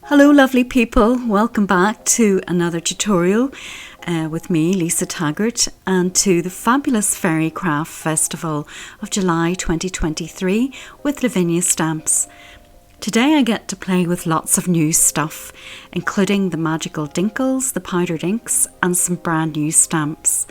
Hello lovely people, welcome back to another tutorial with me, Lisa Taggart, and to the fabulous Fairy Craft Festival of July 2023 with Lavinia stamps. Today I get to play with lots of new stuff, including the magical dinkles, the powdered inks and some brand new stamps.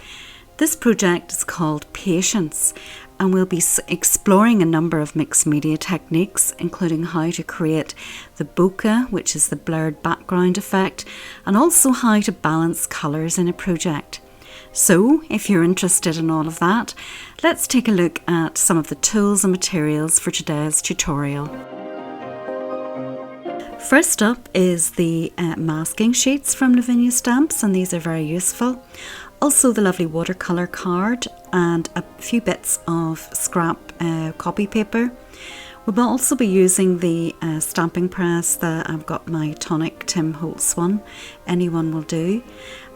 This project is called Patience, and we'll be exploring a number of mixed media techniques, including how to create the bokeh, which is the blurred background effect, and also how to balance colours in a project. So, if you're interested in all of that, let's take a look at some of the tools and materials for today's tutorial. First up is the masking sheets from Lavinia Stamps, and these are very useful. Also the lovely watercolour card and a few bits of scrap copy paper. We'll also be using the stamping press. I've got my Tonic Tim Holtz one, anyone will do.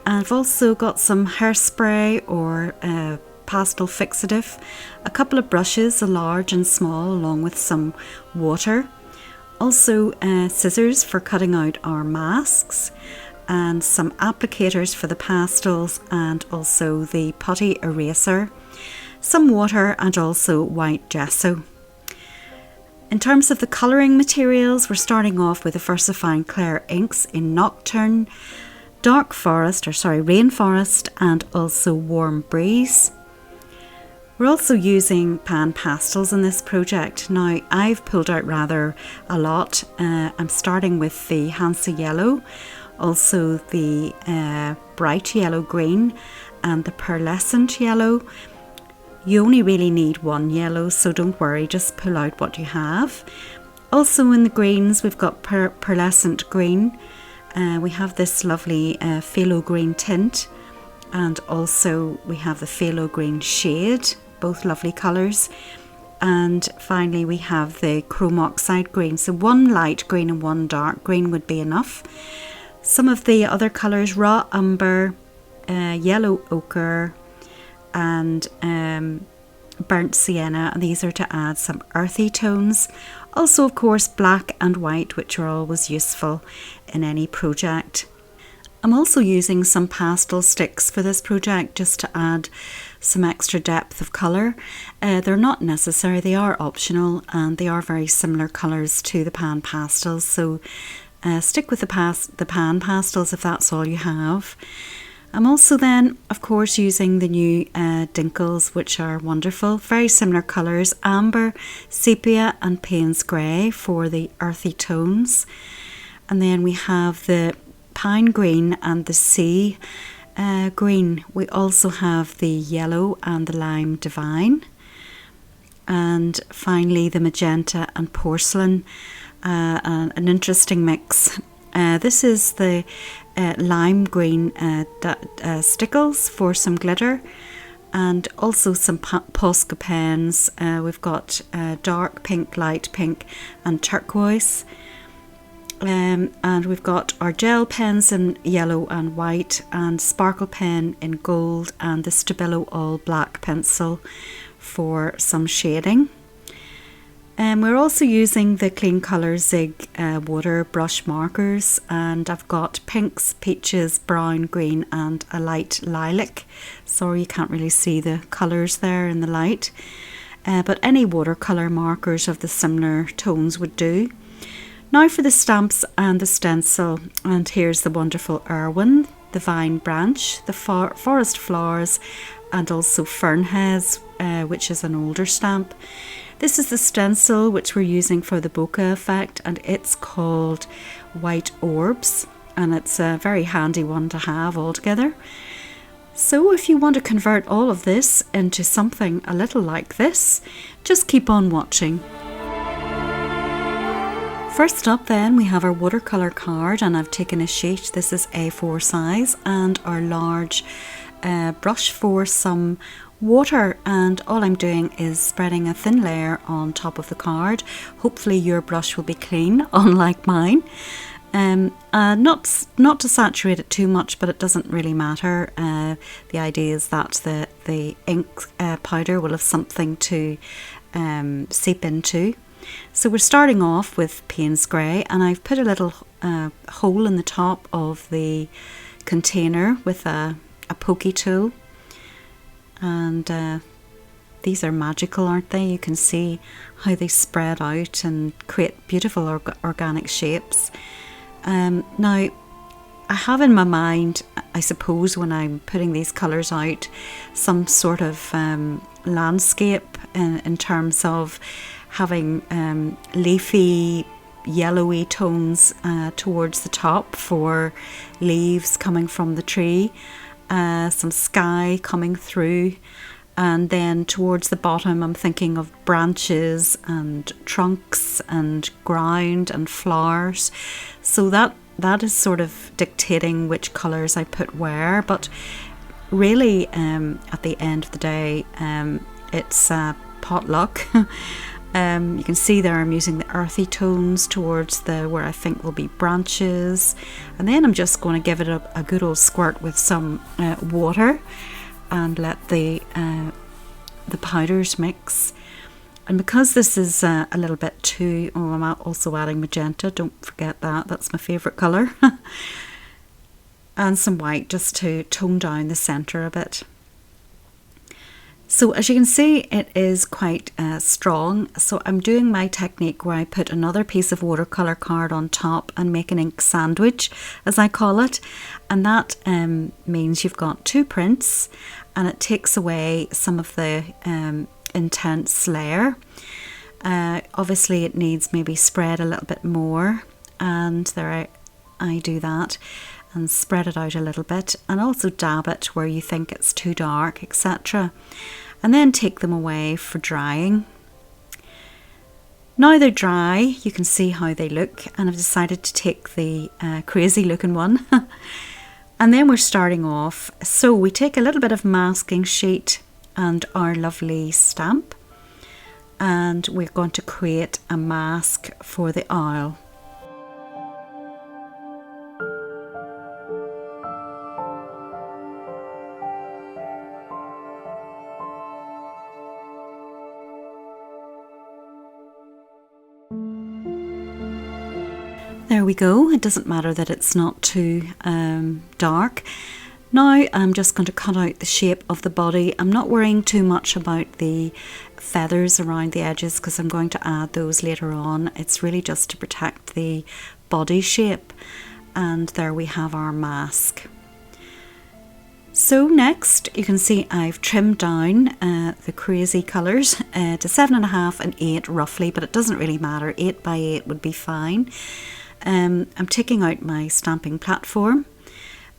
I've also got some hairspray or pastel fixative, a couple of brushes, a large and small, along with some water. Also scissors for cutting out our masks, and some applicators for the pastels, and also the putty eraser, some water and also white gesso. In terms of the colouring materials, we're starting off with the Versifying Clair inks in Nocturne, Rainforest and also Warm Breeze. We're also using pan pastels in this project. Now I've pulled out rather a lot. I'm starting with the Hansa Yellow, also the bright yellow green and the pearlescent yellow. You only really need one yellow, so don't worry, just pull out what you have. Also in the greens we've got pearlescent green. We have this lovely phthalo green tint, and also we have the phthalo green shade, both lovely colours. And finally we have the chrome oxide green, so one light green and one dark green would be enough. Some of the other colours, raw umber, yellow ochre and burnt sienna, and these are to add some earthy tones. Also of course black and white, which are always useful in any project. I'm also using some pastel sticks for this project just to add some extra depth of colour. They're not necessary, they are optional, and they are very similar colours to the pan pastels, so stick with the pan pastels if that's all you have. I'm also then of course using the new dinkles, which are wonderful, very similar colours, amber, sepia and Payne's grey for the earthy tones. And then we have the pine green and the sea green. We also have the yellow and the lime divine, and finally the magenta and porcelain, an interesting mix. This is the lime green stickles for some glitter, and also some Posco pens. We've got dark pink, light pink and turquoise. And we've got our gel pens in yellow and white, and sparkle pen in gold, and the Stabilo All black pencil for some shading. We're also using the Clean Colour Zig water brush markers, and I've got pinks, peaches, brown, green and a light lilac. Sorry you can't really see the colours there in the light, but any watercolour markers of the similar tones would do. Now for the stamps and the stencil, and here's the wonderful Erwin, the vine branch, the forest flowers and also fern heads, which is an older stamp. This is the stencil which we're using for the bokeh effect, and it's called White Orbs, and it's a very handy one to have altogether. So if you want to convert all of this into something a little like this, just keep on watching. First up then we have our watercolour card, and I've taken a sheet, this is A4 size, and our large brush for some water, and all I'm doing is spreading a thin layer on top of the card. Hopefully your brush will be clean, unlike mine. Not to saturate it too much, but it doesn't really matter. The idea is that the ink powder will have something to seep into. So we're starting off with Payne's Grey, and I've put a little hole in the top of the container with a pokey tool, and these are magical, aren't they? You can see how they spread out and create beautiful organic shapes. Now, I have in my mind, I suppose, when I'm putting these colours out, some sort of landscape in terms of having leafy, yellowy tones towards the top for leaves coming from the tree, some sky coming through, and then towards the bottom I'm thinking of branches and trunks and ground and flowers. So that is sort of dictating which colours I put where, but really at the end of the day it's potluck. You can see there I'm using the earthy tones towards where I think will be branches, and then I'm just going to give it a good old squirt with some water and let the powders mix. And because this is a little bit too, I'm also adding magenta, don't forget that's my favourite colour, and some white just to tone down the centre a bit. So as you can see, it is quite strong. So I'm doing my technique where I put another piece of watercolour card on top and make an ink sandwich, as I call it. And that means you've got two prints, and it takes away some of the intense layer. Obviously it needs maybe spread a little bit more, and there I do that and spread it out a little bit, and also dab it where you think it's too dark, etc. And then take them away for drying. Now they're dry, you can see how they look, and I've decided to take the crazy looking one. And then we're starting off. So we take a little bit of masking sheet and our lovely stamp, and we're going to create a mask for the owl. There we go. It doesn't matter that it's not too dark. Now I'm just going to cut out the shape of the body. I'm not worrying too much about the feathers around the edges because I'm going to add those later on. It's really just to protect the body shape. And there we have our mask. So next you can see I've trimmed down the crazy colours to 7.5 and 8 roughly, but it doesn't really matter. 8 by 8 would be fine. I'm taking out my stamping platform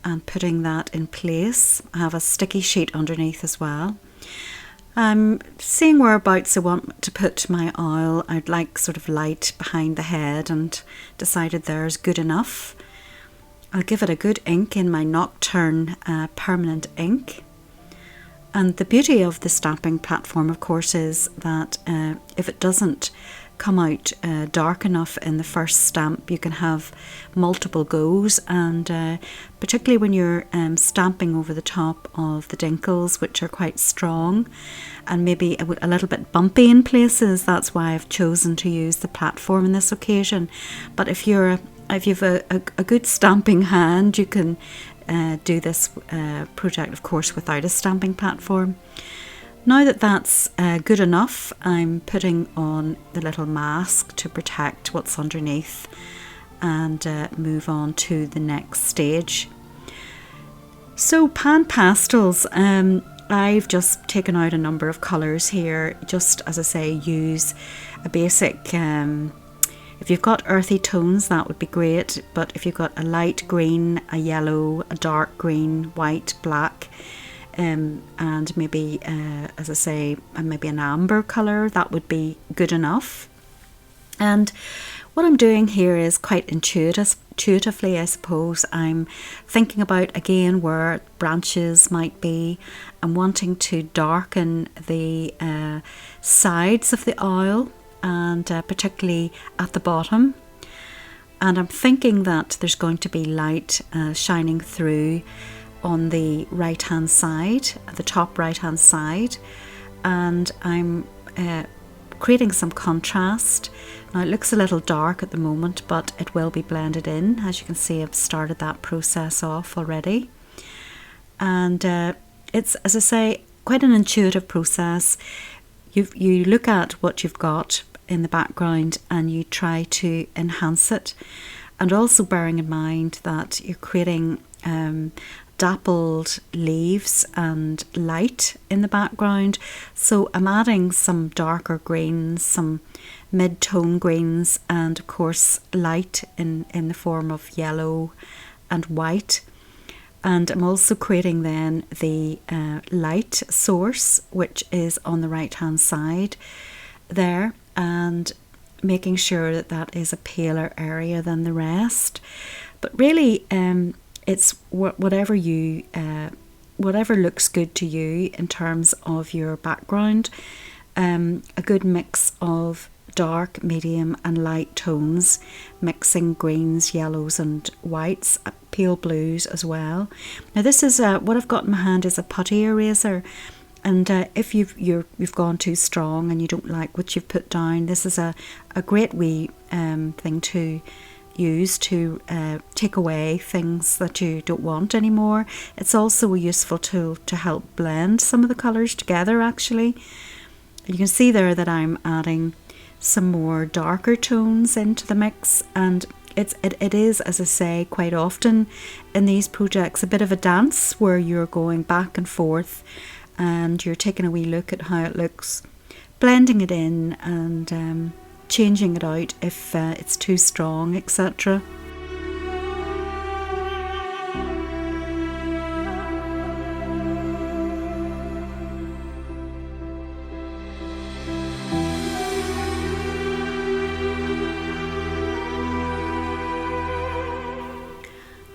and putting that in place. I have a sticky sheet underneath as well. I'm seeing whereabouts I want to put my owl. I'd like sort of light behind the head, and decided there's good enough. I'll give it a good ink in my Nocturne permanent ink. And the beauty of the stamping platform, of course, is that if it doesn't come out dark enough in the first stamp, you can have multiple goes, and particularly when you're stamping over the top of the dinkles, which are quite strong and maybe a little bit bumpy in places, that's why I've chosen to use the platform in this occasion. But if you've a good stamping hand, you can do this project, of course, without a stamping platform. Now that that's good enough, I'm putting on the little mask to protect what's underneath, and move on to the next stage. So pan pastels, I've just taken out a number of colours here, just as I say, use a basic, if you've got earthy tones that would be great, but if you've got a light green, a yellow, a dark green, white, black, and maybe, as I say, maybe an amber colour, that would be good enough. And what I'm doing here is quite intuitively, I suppose. I'm thinking about, again, where branches might be. I'm wanting to darken the sides of the owl, and particularly at the bottom. And I'm thinking that there's going to be light shining through on the right hand side, the top right hand side, and I'm creating some contrast. Now it looks a little dark at the moment, but it will be blended in. As you can see, I've started that process off already, and it's, as I say, quite an intuitive process. You look at what you've got in the background and you try to enhance it, and also bearing in mind that you're creating dappled leaves and light in the background. So I'm adding some darker greens, some mid-tone greens, and of course light in the form of yellow and white. And I'm also creating then the light source, which is on the right hand side there, and making sure that that is a paler area than the rest. But really it's whatever looks good to you in terms of your background. A good mix of dark, medium and light tones, mixing greens, yellows and whites, pale blues as well. Now this is what I've got in my hand is a putty eraser, and if you've gone too strong and you don't like what you've put down, this is a great wee thing to use to take away things that you don't want anymore. It's also a useful tool to help blend some of the colours together actually. You can see there that I'm adding some more darker tones into the mix, and it is, as I say, quite often in these projects a bit of a dance where you're going back and forth and you're taking a wee look at how it looks, blending it in and changing it out if it's too strong, etc.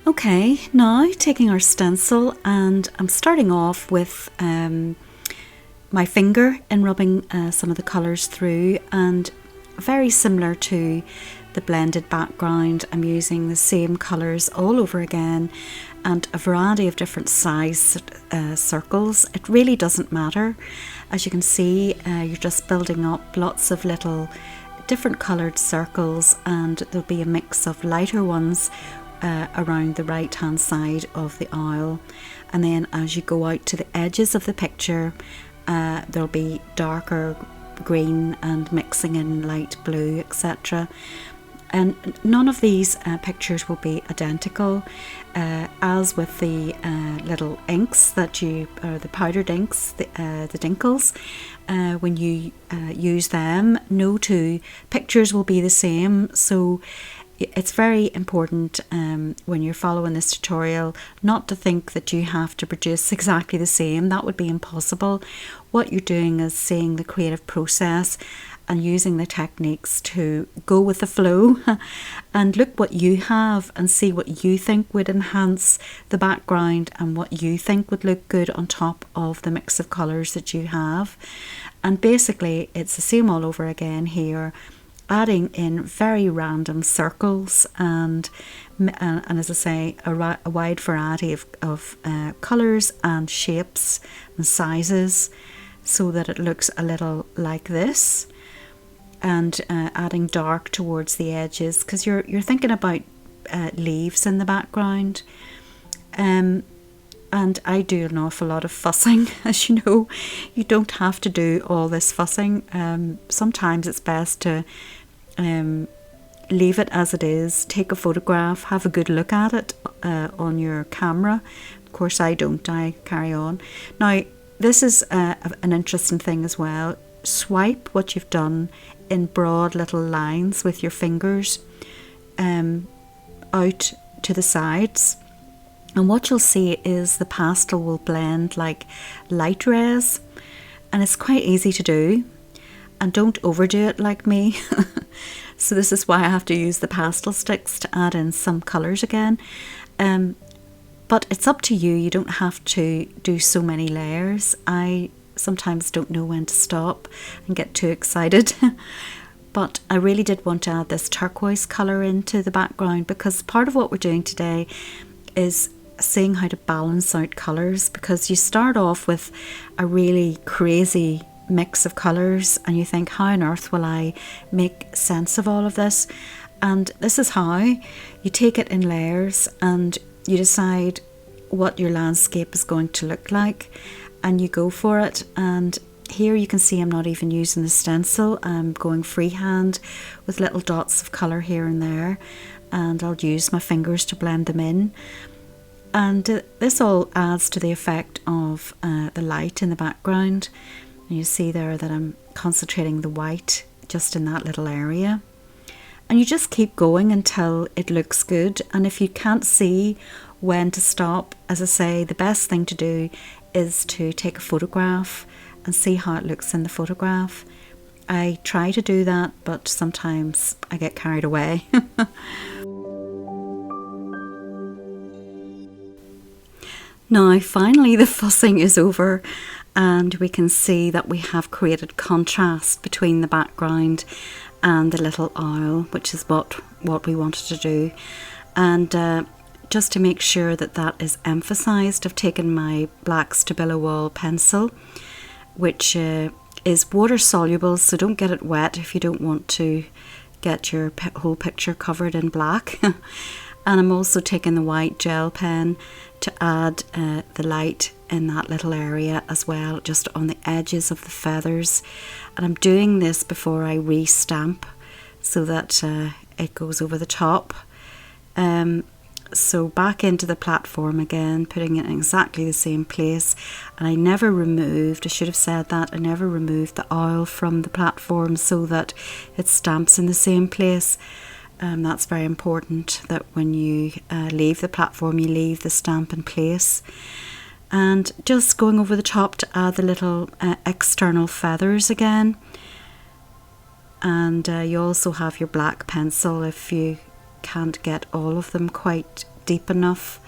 Okay, now taking our stencil, and I'm starting off with my finger and rubbing some of the colours through, and very similar to the blended background, I'm using the same colours all over again and a variety of different size circles. It really doesn't matter. As you can see, you're just building up lots of little different coloured circles, and there'll be a mix of lighter ones around the right hand side of the owl, and then as you go out to the edges of the picture there'll be darker green and mixing in light blue, etc. And none of these pictures will be identical, as with the little inks that you, or the powdered inks, the dinkles, when you use them, no two pictures will be the same. So it's very important when you're following this tutorial not to think that you have to produce exactly the same. That would be impossible. What you're doing is seeing the creative process and using the techniques to go with the flow and look what you have and see what you think would enhance the background and what you think would look good on top of the mix of colours that you have. And basically it's the same all over again here, adding in very random circles and as I say, a wide variety of colours and shapes and sizes, so that it looks a little like this, and adding dark towards the edges because you're thinking about leaves in the background. And I do an awful lot of fussing, as you know. You don't have to do all this fussing. Sometimes it's best to leave it as it is, take a photograph, have a good look at it on your camera. Of course I don't, I carry on. Now this is an interesting thing as well. Swipe what you've done in broad little lines with your fingers out to the sides, and what you'll see is the pastel will blend like light rays, and it's quite easy to do, and don't overdo it like me. So this is why I have to use the pastel sticks to add in some colours again. But it's up to you. You don't have to do so many layers. I sometimes don't know when to stop and get too excited. but I really did want to add this turquoise colour into the background, because part of what we're doing today is seeing how to balance out colours, because you start off with a really crazy mix of colours and you think, how on earth will I make sense of all of this? And this is how you take it in layers and you decide what your landscape is going to look like and you go for it. And here you can see I'm not even using the stencil, I'm going freehand with little dots of colour here and there, and I'll use my fingers to blend them in. And this all adds to the effect of the light in the background. And you see there that I'm concentrating the white just in that little area. And you just keep going until it looks good. And if you can't see when to stop, as I say, the best thing to do is to take a photograph and see how it looks in the photograph. I try to do that, but sometimes I get carried away. Now finally the fussing is over and we can see that we have created contrast between the background and the little owl, which is what we wanted to do. And just to make sure that that is emphasised, I've taken my black Stabilo All pencil, which is water soluble, so don't get it wet if you don't want to get your whole picture covered in black. And I'm also taking the white gel pen to add the light in that little area as well, just on the edges of the feathers. And I'm doing this before I re-stamp so that it goes over the top. So back into the platform again, putting it in exactly the same place. And I never removed, I should have said that, I never removed the oil from the platform so that it stamps in the same place. That's very important, that when you leave the platform, you leave the stamp in place. And just going over the top to add the little external feathers again. And you also have your black pencil if you can't get all of them quite deep enough.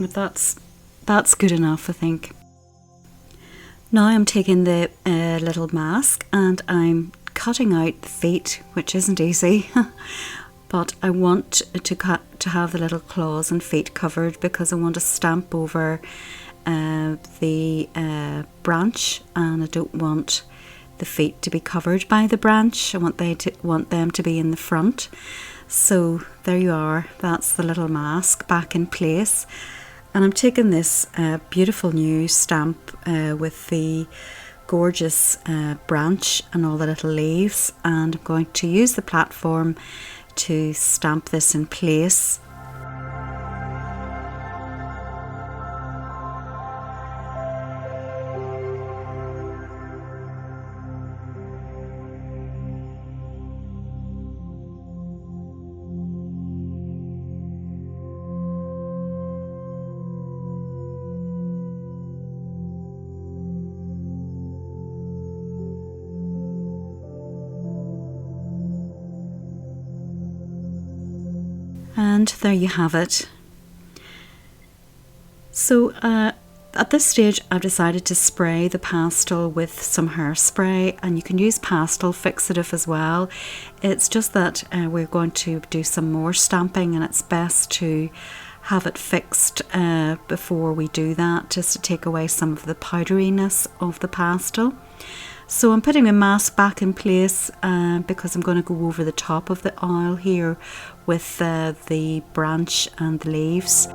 But that's good enough, I think. Now I'm taking the little mask and I'm cutting out the feet, which isn't easy. But I want to have the little claws and feet covered because I want to stamp over the branch, and I don't want the feet to be covered by the branch. I want them to be in the front. So there you are, that's the little mask back in place. And I'm taking this beautiful new stamp with the gorgeous branch and all the little leaves, and I'm going to use the platform to stamp this in place. And there you have it. So at this stage I've decided to spray the pastel with some hairspray, and you can use pastel fixative as well. It's just that we're going to do some more stamping, and it's best to have it fixed before we do that, just to take away some of the powderiness of the pastel. So I'm putting my mask back in place because I'm going to go over the top of the oil here with the branch and the leaves.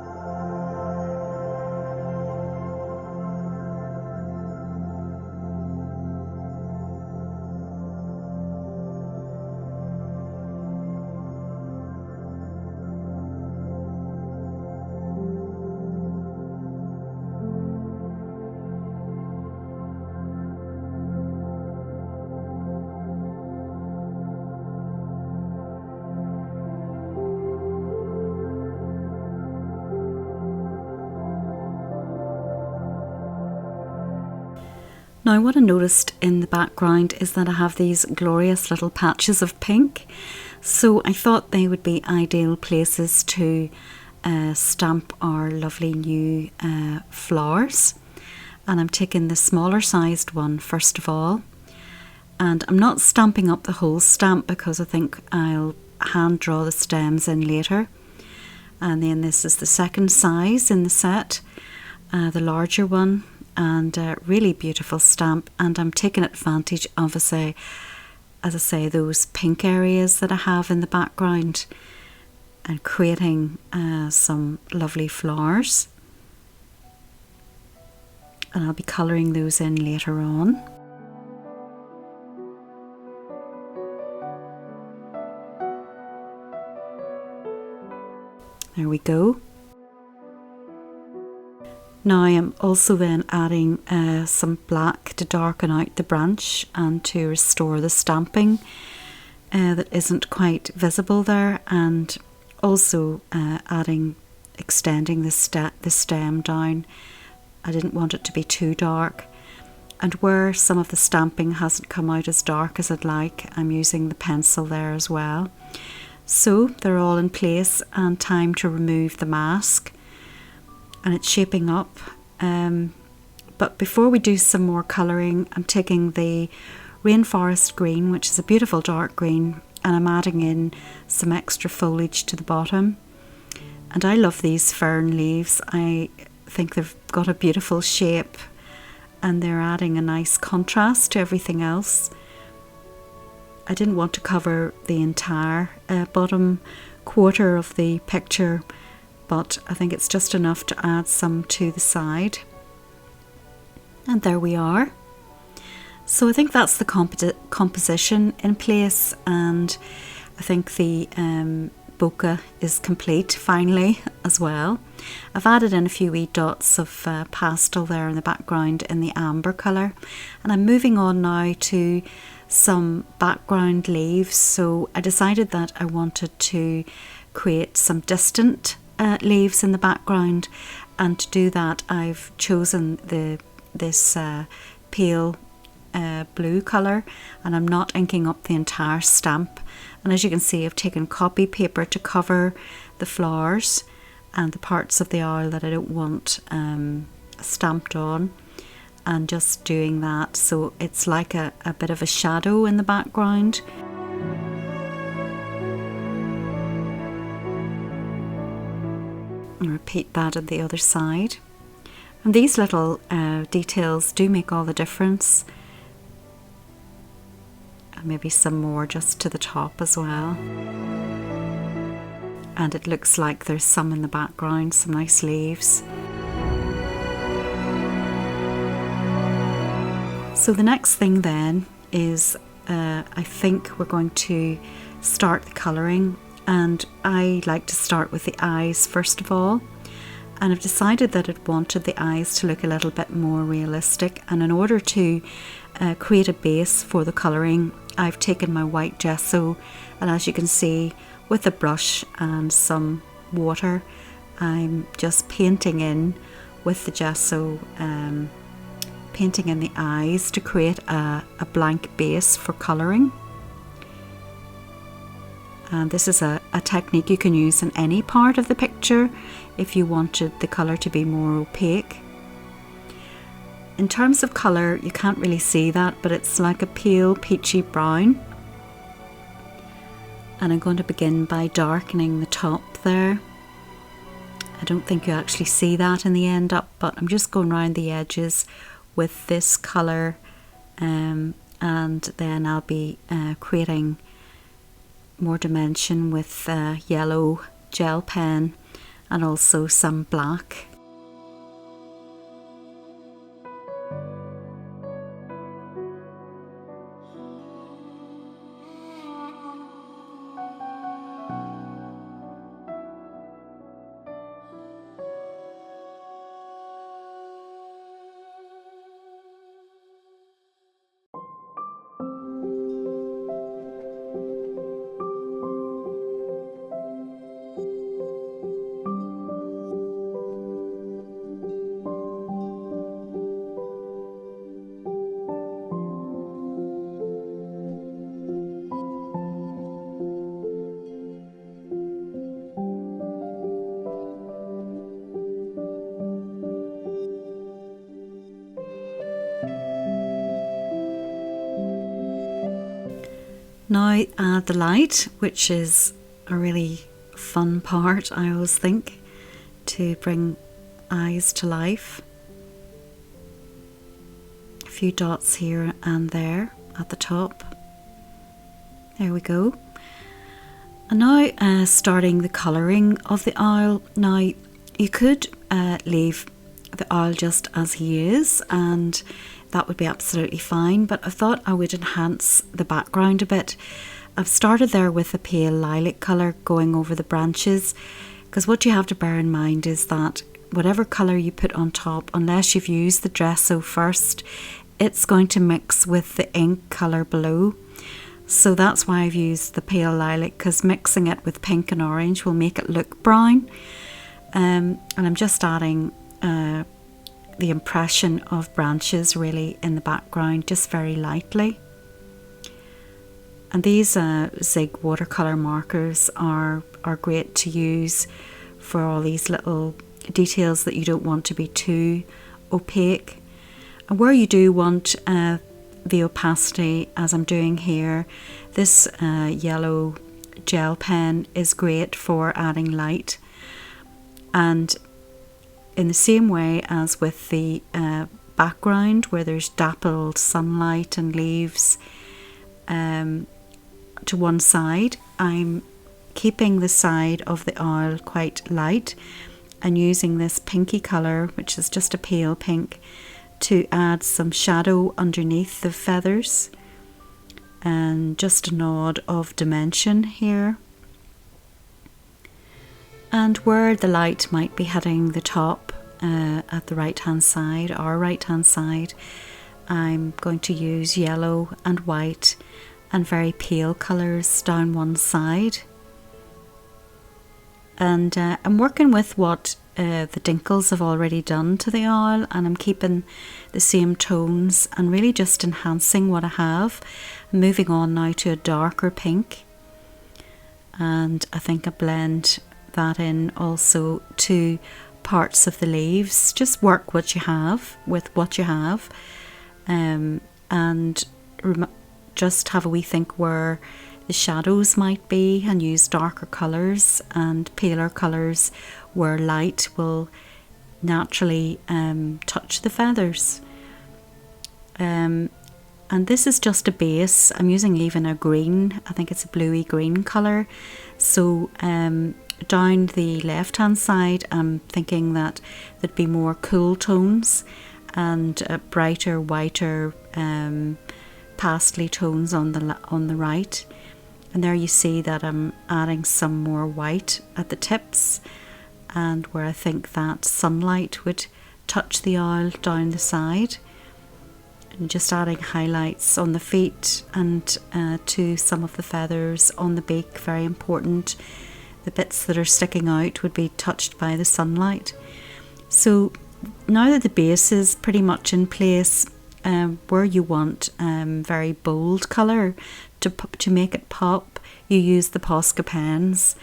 Now what I noticed in the background is that I have these glorious little patches of pink, so I thought they would be ideal places to stamp our lovely new flowers. And I'm taking the smaller sized one first of all. And I'm not stamping up the whole stamp because I think I'll hand draw the stems in later. And then this is the second size in the set, the larger one, and really beautiful stamp. And I'm taking advantage of, as I say, those pink areas that I have in the background and creating some lovely flowers. And I'll be colouring those in later on. There we go. Now I'm also then adding some black to darken out the branch and to restore the stamping that isn't quite visible there, and also extending the stem down. I didn't want it to be too dark, and where some of the stamping hasn't come out as dark as I'd like, I'm using the pencil there as well. So they're all in place and time to remove the mask, and it's shaping up. But before we do some more colouring, I'm taking the Rainforest Green, which is a beautiful dark green, and I'm adding in some extra foliage to the bottom. And I love these fern leaves. I think they've got a beautiful shape and they're adding a nice contrast to everything else. I didn't want to cover the entire bottom quarter of the picture, but I think it's just enough to add some to the side. And there we are. So I think that's the composition in place, and I think the bokeh is complete finally as well. I've added in a few wee dots of pastel there in the background in the amber colour, and I'm moving on now to some background leaves. So I decided that I wanted to create some distant leaves in the background, and to do that I've chosen this pale blue colour, and I'm not inking up the entire stamp. And as you can see, I've taken copy paper to cover the flowers and the parts of the owl that I don't want stamped on, and just doing that so it's like a bit of a shadow in the background. And repeat that on the other side. And these little details do make all the difference. And maybe some more just to the top as well. And it looks like there's some in the background, some nice leaves. So the next thing then is I think we're going to start the colouring, and I like to start with the eyes first of all. And I've decided that I wanted the eyes to look a little bit more realistic, and in order to create a base for the colouring, I've taken my white gesso, and as you can see, with a brush and some water, I'm just painting in with the gesso, painting in the eyes to create a blank base for colouring. And this is a technique you can use in any part of the picture if you wanted the colour to be more opaque. In terms of colour, you can't really see that, but it's like a pale peachy brown. And I'm going to begin by darkening the top there. I don't think you actually see that in the end up, but I'm just going around the edges with this colour, and then I'll be creating more dimension with yellow gel pen and also some black. Now add the light, which is a really fun part, I always think, to bring eyes to life. A few dots here and there at the top. There we go. And now starting the colouring of the owl. Now you could leave the owl just as he is, and that would be absolutely fine, but I thought I would enhance the background a bit. I've started there with a pale lilac colour going over the branches, because what you have to bear in mind is that whatever colour you put on top, unless you've used the gesso first, it's going to mix with the ink colour below. So that's why I've used the pale lilac, because mixing it with pink and orange will make it look brown. And I'm just adding the impression of branches really in the background, just very lightly. And these Zig watercolour markers are great to use for all these little details that you don't want to be too opaque. And where you do want the opacity, as I'm doing here, this yellow gel pen is great for adding light. And in the same way as with the background, where there's dappled sunlight and leaves to one side, I'm keeping the side of the owl quite light and using this pinky colour, which is just a pale pink, to add some shadow underneath the feathers and just a nod of dimension here. And where the light might be hitting the top at the right hand side, our right hand side, I'm going to use yellow and white and very pale colours down one side. And I'm working with what the Dinkles have already done to the owl, and I'm keeping the same tones and really just enhancing what I have. I'm moving on now to a darker pink, and I think I blend that in also to parts of the leaves. Just work what you have with what you have, and just have a wee think where the shadows might be, and use darker colours and paler colours where light will naturally touch the feathers. And this is just a base. I'm using even a green, I think it's a bluey green colour. So down the left hand side, I'm thinking that there'd be more cool tones and brighter, whiter, pastely tones on the right. And there you see that I'm adding some more white at the tips, and where I think that sunlight would touch the owl down the side. And just adding highlights on the feet and to some of the feathers on the beak, very important. The bits that are sticking out would be touched by the sunlight. So now that the base is pretty much in place, where you want very bold colour to make it pop, you use the Posco pens,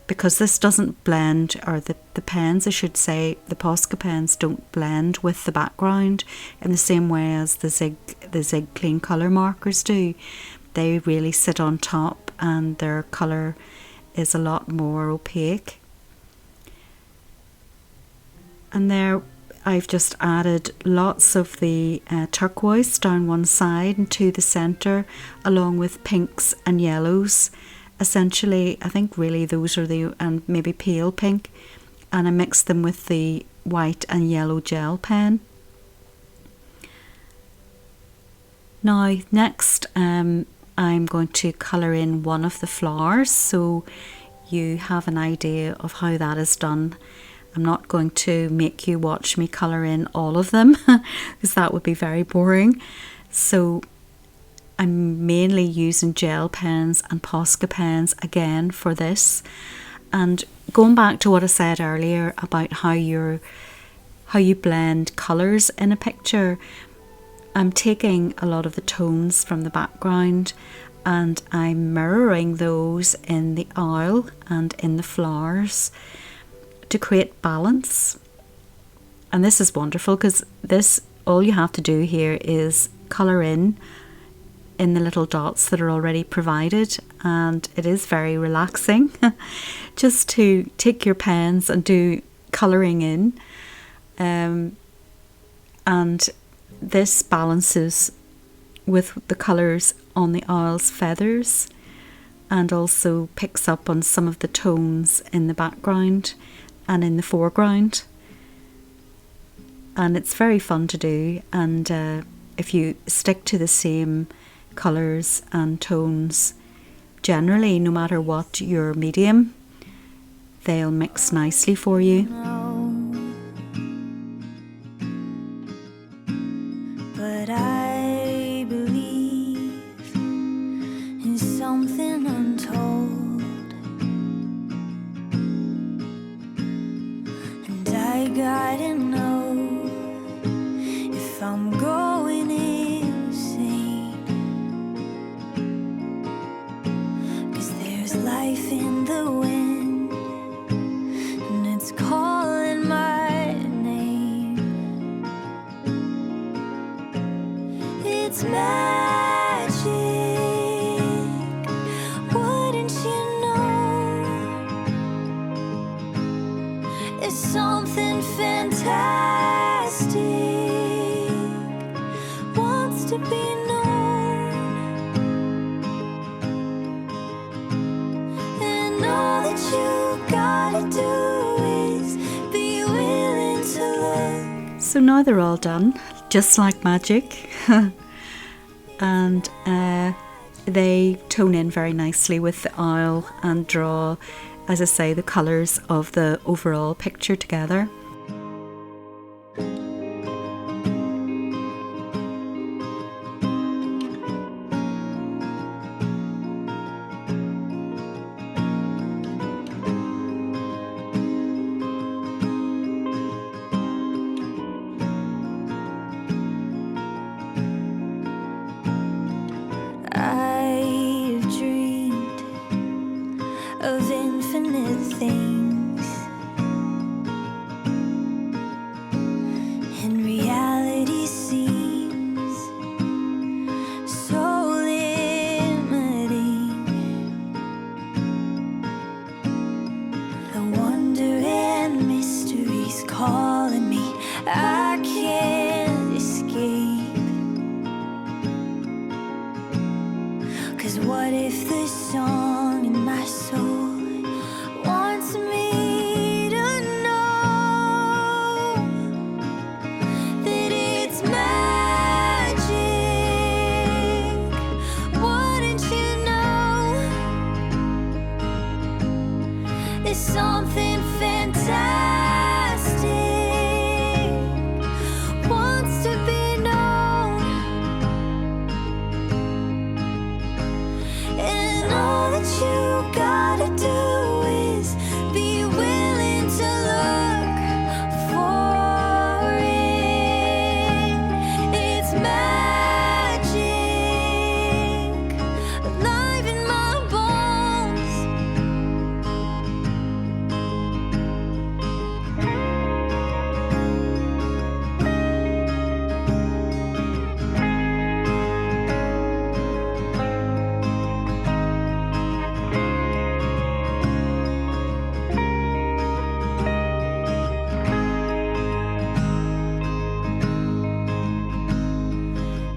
because this doesn't blend, or the pens I should say, the Posco pens don't blend with the background in the same way as the Zig clean colour markers do. They really sit on top and their colour is a lot more opaque. And there I've just added lots of the turquoise down one side and to the centre, along with pinks and yellows. Essentially, I think really those are and maybe pale pink, and I mixed them with the white and yellow gel pen. Now next I'm going to colour in one of the flowers, so you have an idea of how that is done. I'm not going to make you watch me colour in all of them because that would be very boring. So I'm mainly using gel pens and Posco pens again for this. And going back to what I said earlier about how you blend colours in a picture, I'm taking a lot of the tones from the background and I'm mirroring those in the owl and in the flowers to create balance. And this is wonderful because all you have to do here is colour in in the little dots that are already provided, and it is very relaxing just to take your pens and do colouring in. And this balances with the colours on the owl's feathers, and also picks up on some of the tones in the background and in the foreground. And it's very fun to do, and if you stick to the same colours and tones, generally, no matter what your medium, they'll mix nicely for you. But I believe in something untold, and I gotta know if I'm going insane, 'cause there's life in the wind, and it's calling my name. It's magic, wouldn't you know? It's something fantastic, wants to be known, and all that you gotta do is be willing to look. So now they're all done, just like magic. And they tone in very nicely with the owl and draw, as I say, the colours of the overall picture together. I've dreamed of infinite things, and reality seems so limiting. The wonder and mystery's calling me, I can't escape. 'Cause what if the song in my soul wants me to know that it's magic? Wouldn't you know? There's something fantastic, wants to be known. And all that you gotta do is be willing to look for it. It's magic, alive in my bones.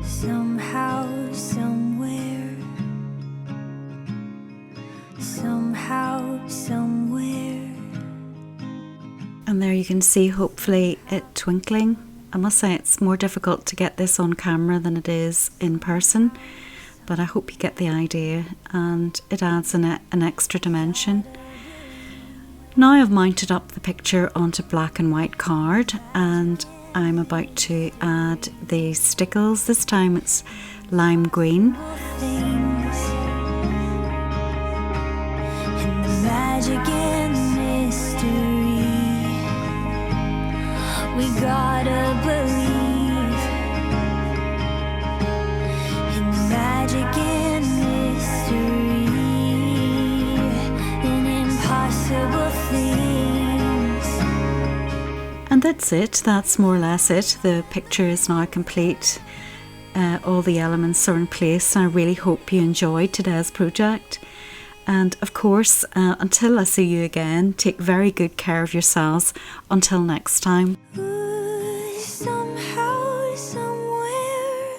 Somehow, somewhere, somehow, somewhere. And there you can see, hopefully, it twinkling. I must say it's more difficult to get this on camera than it is in person, but I hope you get the idea, and it adds an extra dimension. Now I've mounted up the picture onto black and white card, and I'm about to add the stickles. This time it's lime green. Things and the magic and mystery, we gotta believe in the magic and mystery, in impossible things. And that's it, that's more or less it. The picture is now complete. all the elements are in place, and I really hope you enjoyed today's project. And of course, until I see you again, take very good care of yourselves. Until next time. Somehow, somewhere,